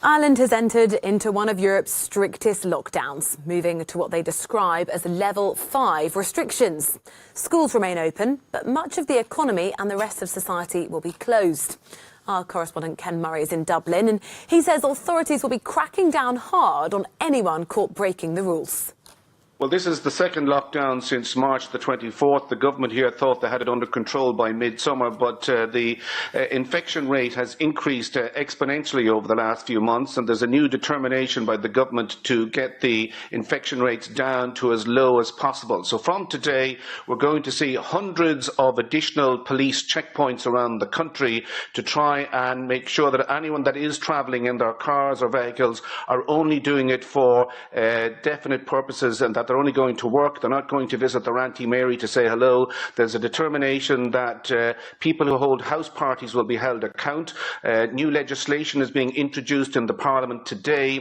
Ireland has entered into one of Europe's strictest lockdowns, moving to what they describe as level 5 restrictions. Schools remain open, but much of the economy and the rest of society will be closed. Our correspondent Ken Murray is in Dublin, and he says authorities will be cracking down hard on anyone caught breaking the rules. Well, this is the second lockdown since March the 24th. The government here thought they had it under control by midsummer, but the infection rate has increased exponentially over the last few months, and there's a new determination by the government to get the infection rates down to as low as possible. So from today, we're going to see hundreds of additional police checkpoints around the country to try and make sure that anyone that is travelling in their cars or vehicles are only doing it for definite purposes, and that they're only going to work. They're not going to visit their Auntie Mary to say hello. There's a determination that people who hold house parties will be held account. New legislation is being introduced in the Parliament today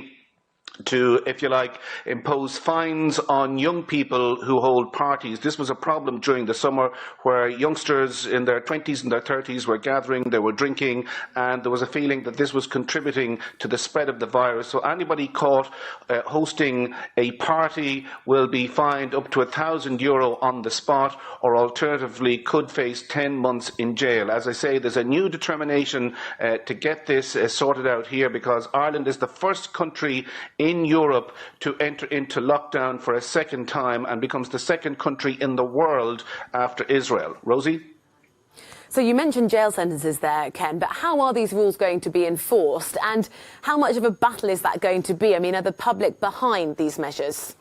to, if you like, impose fines on young people who hold parties. This was a problem during the summer where youngsters in their 20s and their 30s were gathering, they were drinking, and there was a feeling that this was contributing to the spread of the virus. So anybody caught hosting a party will be fined up to €1,000 on the spot, or alternatively could face 10 months in jail. As I say, there's a new determination to get this sorted out here, because Ireland is the first country in Europe to enter into lockdown for a second time and becomes the second country in the world after Israel. Rosie? So you mentioned jail sentences there, Ken, but how are these rules going to be enforced, and how much of a battle is that going to be? I mean, are the public behind these measures?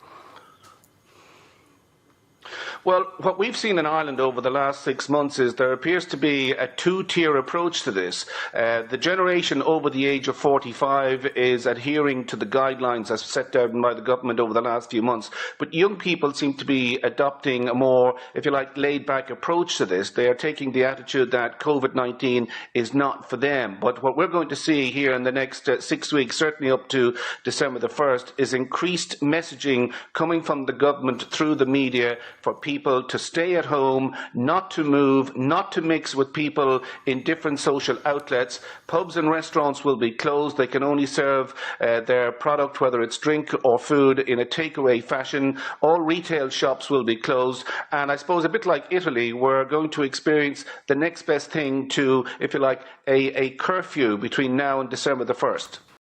Well, what we've seen in Ireland over the last 6 months is there appears to be a two-tier approach to this. The generation over the age of 45 is adhering to the guidelines as set down by the government over the last few months. But young people seem to be adopting a more, if you like, laid-back approach to this. They are taking the attitude that COVID-19 is not for them. But what we're going to see here in the next 6 weeks, certainly up to December the 1st, is increased messaging coming from the government through the media for people to stay at home, not to move, not to mix with people in different social outlets. Pubs and restaurants will be closed. They can only serve their product, whether it's drink or food, in a takeaway fashion. All retail shops will be closed. And I suppose a bit like Italy, we're going to experience the next best thing to, if you like, a curfew between now and December the 1st.